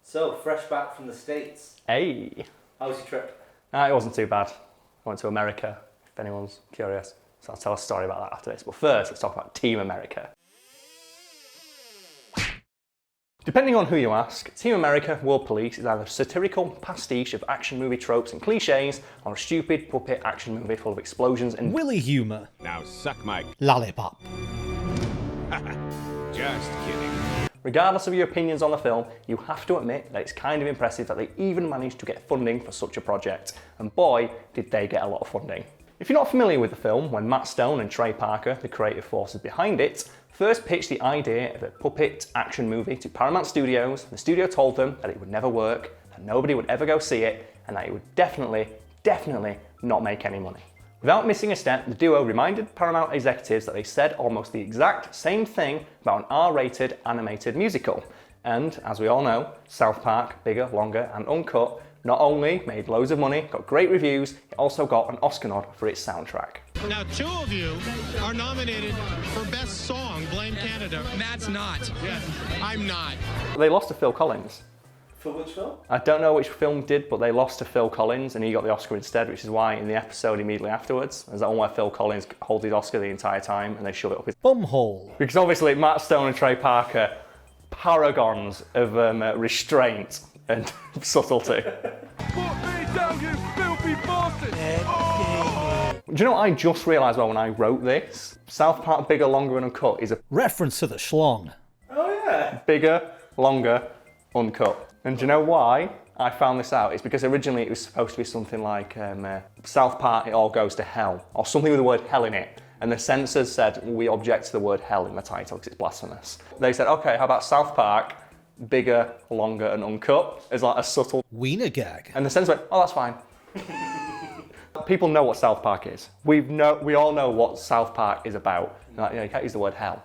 So, fresh back from the States. Hey. How was your trip? It wasn't too bad. I went to America, if anyone's curious. So I'll tell a story about that after this. But first, let's talk about Team America. Depending on who you ask, Team America World Police is either a satirical pastiche of action movie tropes and cliches, or a stupid puppet action movie full of explosions and Willy humour. Now suck my Lollipop. Just kidding. Regardless of your opinions on the film, you have to admit that it's kind of impressive that they even managed to get funding for such a project. And boy, did they get a lot of funding. If you're not familiar with the film, when Matt Stone and Trey Parker, the creative forces behind it, first pitched the idea of a puppet action movie to Paramount Studios, the studio told them that it would never work, that nobody would ever go see it, and that it would definitely not make any money. Without missing a step, the duo reminded Paramount executives that they said almost the exact same thing about an R-rated animated musical. And, as we all know, South Park, Bigger, Longer and Uncut not only made loads of money, got great reviews, it also got an Oscar nod for its soundtrack. Now, two of you are nominated for Best Song, Blame Canada. Matt's not. Yes, I'm not. They lost to Phil Collins. For which film? I don't know which film did, but they lost to Phil Collins and he got the Oscar instead, which is why in the episode immediately afterwards, there's that one where Phil Collins holds his Oscar the entire time and they shove it up his Bumhole. Because obviously Matt Stone and Trey Parker, paragons of restraint and subtlety. Put me down, you filthy bastard! Do you know what I just realised when I wrote this? South Park Bigger, Longer and Uncut is a Reference to the schlong. Oh yeah. bigger, longer, uncut. And do you know why I found this out? It's because originally it was supposed to be something like South Park, It All Goes to Hell, or something with the word hell in it. And the censors said, we object to the word hell in the title because it's blasphemous. They said, okay, how about South Park, Bigger, Longer and Uncut as like a subtle... Wiener gag. And the censor went, oh, that's fine. People know what South Park is. We all know what South Park is about. Like, you can't use the word hell.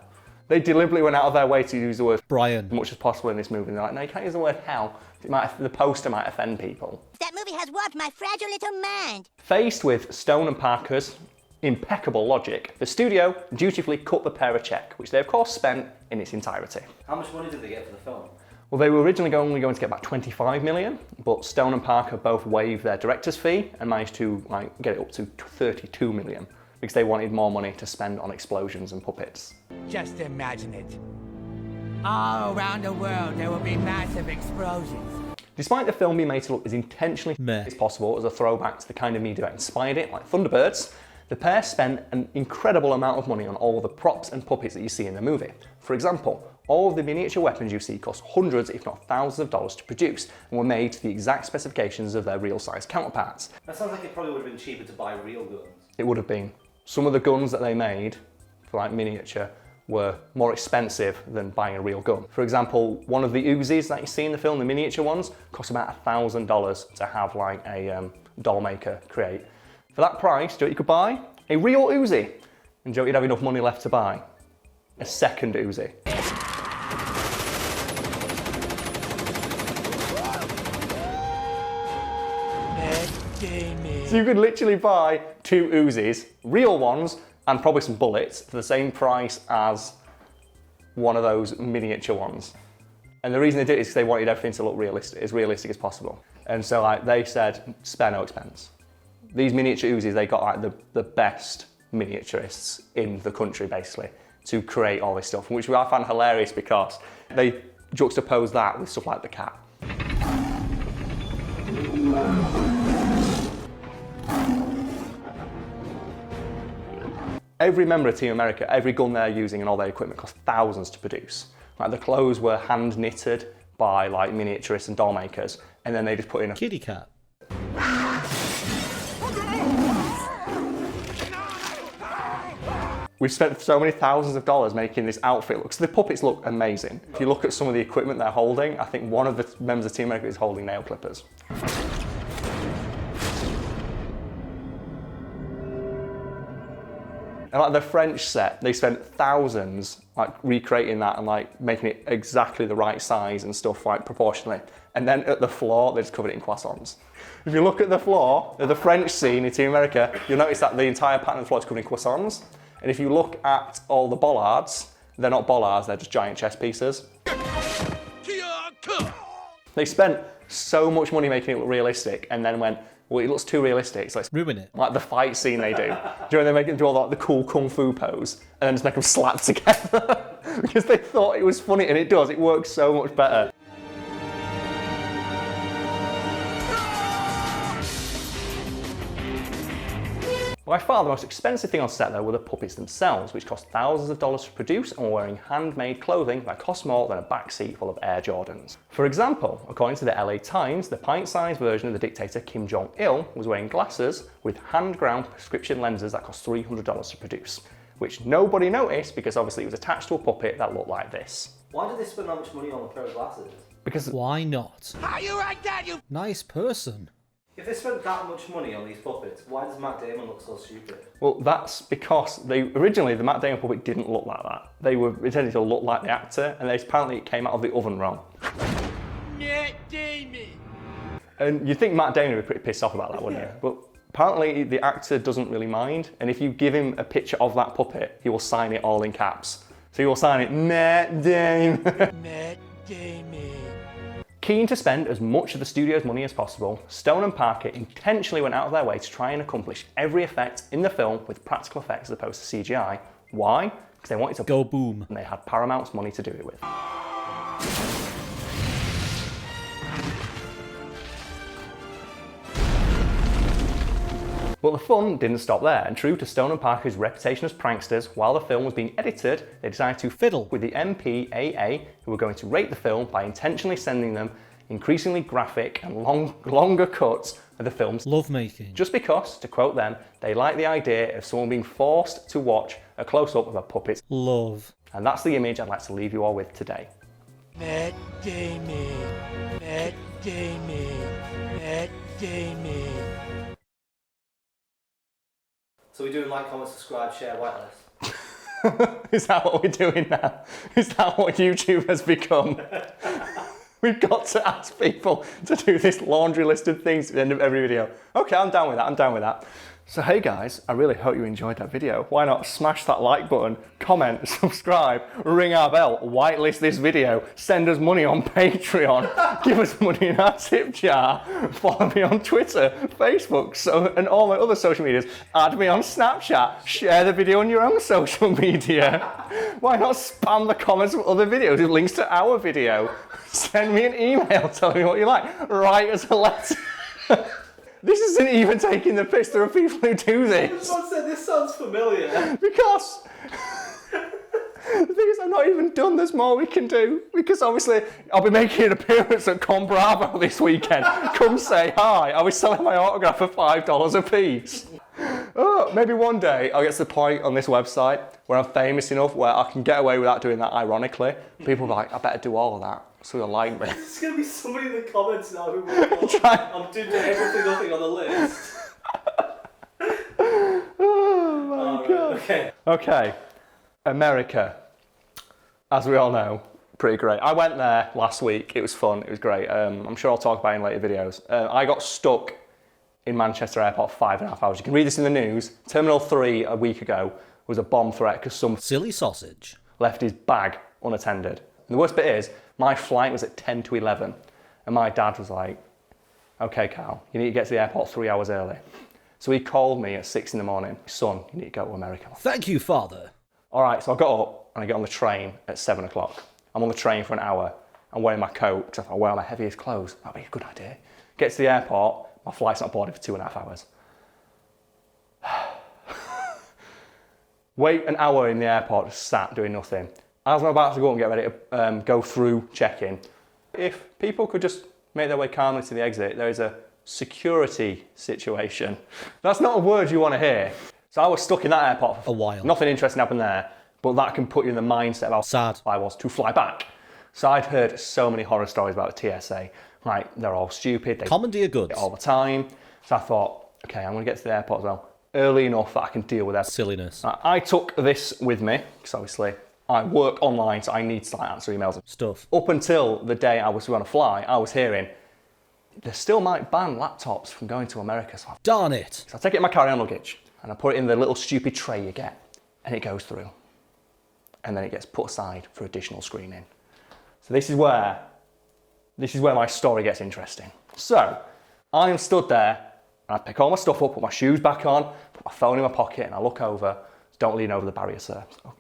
They deliberately went out of their way to use the word Brian. as much as possible in this movie. And they're like, no, you can't use the word hell. The poster might offend people. That movie has warped my fragile little mind. Faced with Stone and Parker's impeccable logic, the studio dutifully cut the pair a check, which they of course spent in its entirety. How much money did they get for the film? Well, they were originally only going to get about 25 million, but Stone and Parker both waived their director's fee and managed to get it up to 32 million because they wanted more money to spend on explosions and puppets. Just imagine it. All around the world there will be massive explosions. Despite the film being made to look as intentionally as possible as a throwback to the kind of media that inspired it, like Thunderbirds, the pair spent an incredible amount of money on all the props and puppets that you see in the movie. For example, all of the miniature weapons you see cost hundreds, if not thousands of dollars to produce and were made to the exact specifications of their real-size counterparts. That sounds like it probably would have been cheaper to buy real guns. It would have been. Some of the guns that they made for like miniature were more expensive than buying a real gun. For example, one of the Uzis that you see in the film, the miniature ones, cost about $1,000 to have like a doll maker create. For that price, do you know what you could buy? A real Uzi. And do you know what you'd have enough money left to buy? A second Uzi. So you could literally buy two Uzis, real ones, and probably some bullets for the same price as one of those miniature ones. And the reason they did it is because they wanted everything to look realistic as possible. And so like they said, spare no expense. These miniature Uzis, they got like the best miniaturists in the country basically to create all this stuff, which I found hilarious because they juxtapose that with stuff like the cat. Every member of Team America, every gun they're using and all their equipment cost thousands to produce. Like the clothes were hand knitted by like miniaturists and doll makers, and then they just put in a kitty cat. We've spent so many thousands of dollars making this outfit look, so the puppets look amazing. If you look at some of the equipment they're holding, I think one of the members of Team America is holding nail clippers. And like the French set, they spent thousands like recreating that and like making it exactly the right size and stuff like proportionally. And then at the floor, they just covered it in croissants. If you look at the floor of the French scene in Team America, you'll notice that the entire pattern of the floor is covered in croissants. And if you look at all the bollards, they're not bollards, they're just giant chess pieces. They spent so much money making it look realistic and then went, well, it looks too realistic, so let's Ruin it. like the fight scene they do. Do you know they make them do all the cool kung fu pose and then just make them slap together because they thought it was funny, and it does. It works so much better. By far the most expensive thing on set though were the puppets themselves, which cost thousands of dollars to produce and were wearing handmade clothing that cost more than a backseat full of Air Jordans. For example, according to the LA Times, the pint-sized version of the dictator Kim Jong-il was wearing glasses with hand-ground prescription lenses that cost $300 to produce, which nobody noticed because obviously it was attached to a puppet that looked like this. Why did they spend that much money on a pair of glasses? Because Why not? How you like that, you? Nice person. If they spent that much money on these puppets, why does Matt Damon look so stupid? Well, that's because originally the Matt Damon puppet didn't look like that. They were intended to look like the actor, and apparently it came out of the oven wrong. Matt Damon. And you'd think Matt Damon would be pretty pissed off about that, wouldn't you? But apparently the actor doesn't really mind, and if you give him a picture of that puppet, he will sign it all in caps. So he will sign it, Matt Damon. Matt Damon. Keen to spend as much of the studio's money as possible, Stone and Parker intentionally went out of their way to try and accomplish every effect in the film with practical effects as opposed to CGI. Why? Because they wanted to Go boom. and they had Paramount's money to do it with. But the fun didn't stop there, and true to Stone and Parker's reputation as pranksters, while the film was being edited, they decided to Fiddle with the MPAA, who were going to rate the film by intentionally sending them increasingly graphic and longer cuts of the film's lovemaking. just because, to quote them, they like the idea of someone being forced to watch a close-up of a puppet's. Love. And that's the image I'd like to leave you all with today. Matt Damon. Matt Damon. Matt Damon. So we're doing like, comment, subscribe, share, whitelist. Is that what we're doing now? Is that what YouTube has become? We've got to ask people to do this laundry list of things at the end of every video. Okay, I'm down with that, I'm down with that. So hey guys, I really hope you enjoyed that video. Why not smash that like button, comment, subscribe, ring our bell, whitelist this video, send us money on Patreon, give us money in our tip jar, follow me on Twitter, Facebook, and all my other social medias, add me on Snapchat, share the video on your own social media. Why not spam the comments of other videos with links to our video? Send me an email telling me what you like, write us a letter. This isn't even taking the piss. There are people who do this. Someone said this sounds familiar. Because the thing is, I've not even done. There's more we can do. Because obviously, I'll be making an appearance at Con Bravo this weekend. Come say hi. I'll be selling my autograph for $5 a piece. Oh, maybe one day I'll get to the point on this website where I'm famous enough where I can get away without doing that ironically. People will be like, I better do all of that so you'll like me. There's going to be somebody in the comments now who will go, I'm doing everything nothing on the list. Oh my God. Okay. Okay, America, as we all know, pretty great. I went there last week. It was fun. It was great. I'm sure I'll talk about it in later videos. I got stuck in Manchester Airport for 5.5 hours. You can read this in the news. Terminal 3 a week ago was a bomb threat because some Silly sausage. left his bag unattended. And the worst bit is, my flight was at 10 to 11, and my dad was like, okay, Karl, you need to get to the airport 3 hours early. So he called me at 6 in the morning, son, you need to go to America. Thank you, father. All right, so I got up and I get on the train at 7 o'clock. I'm on the train for an hour. I'm wearing my coat because if I wear my heaviest clothes, that'd be a good idea. Get to the airport, my flight's not boarded for 2.5 hours. Wait an hour in the airport, just sat doing nothing. As I'm about to go and get ready to go through check-in, if people could just make their way calmly to the exit, there is a security situation. That's not a word you want to hear. So I was stuck in that airport for A while. Nothing interesting happened there, but that can put you in the mindset of how Sad. I was to fly back. So I'd heard so many horror stories about the TSA. Like, they're all stupid. They Commandeer goods. all the time. So I thought, okay, I'm going to get to the airport as well, early enough that I can deal with that. Silliness. I took this with me, because obviously I work online, so I need to answer emails. Stuff. Up until the day I was going to fly, I was hearing they still might ban laptops from going to America. So Darn it. I take it in my carry-on luggage, and I put it in the little stupid tray you get, and it goes through. And then it gets put aside for additional screening. So this is where This is where my story gets interesting. So, I am stood there, and I pick all my stuff up, put my shoes back on, put my phone in my pocket, and I look over. Don't lean over the barrier, sir. So,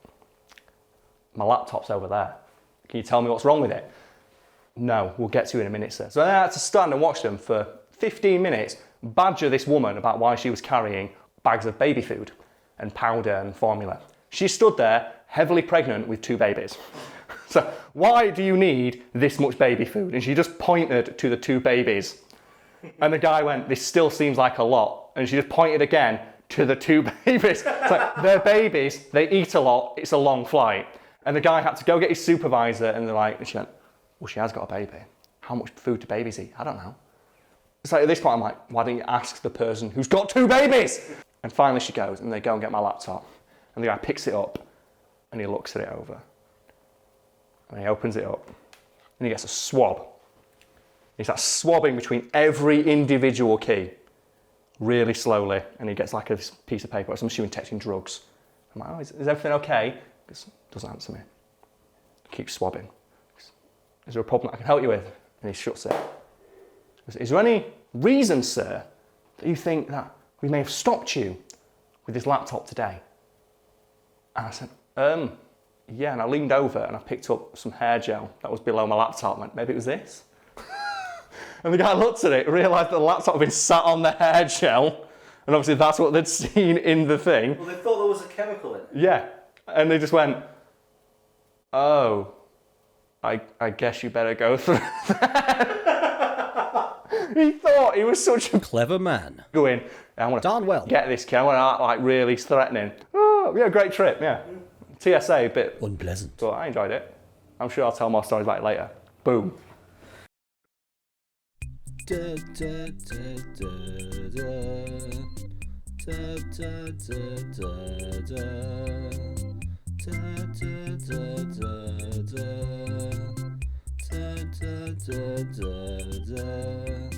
my laptop's over there. Can you tell me what's wrong with it? No, we'll get to you in a minute, sir. So I had to stand and watch them for 15 minutes, badger this woman about why she was carrying bags of baby food and powder and formula. She stood there, heavily pregnant with 2 babies. So why do you need this much baby food? And she just pointed to the 2 babies. And the guy went, this still seems like a lot. And she just pointed again to the 2 babies. It's like, they're babies, they eat a lot, it's a long flight. And the guy had to go get his supervisor, and they're like, and she went, well, she has got a baby. How much food do babies eat? I don't know. It's like, at this point, I'm like, why don't you ask the person who's got 2 babies? And finally she goes, and they go and get my laptop. And the guy picks it up, and he looks at it over. And he opens it up, and he gets a swab. He starts swabbing between every individual key, really slowly, and he gets like a piece of paper, I'm assuming texting drugs. I'm like, oh, is everything okay? He doesn't answer me. He keeps swabbing. Is there a problem I can help you with? And he shuts it. He goes, is there any reason, sir, that you think that we may have stopped you with this laptop today? And I said, yeah, and I leaned over and I picked up some hair gel that was below my laptop and went, maybe it was this? And the guy looked at it, realised that the laptop had been sat on the hair gel, and obviously that's what they'd seen in the thing. Well, they thought there was a chemical in it. Yeah, and they just went, oh, I guess you better go through that. He thought he was such a Clever man. go in, I want Darn well. to get this kid, I want to act like really threatening. Oh, yeah, great trip, yeah. TSA, a bit, Unpleasant. but I enjoyed it. I'm sure I'll tell more stories about it later. Boom. Da, da, da, da, da. Da, da, da, da. Da, da, da, da, da. Da, da, da, da, da.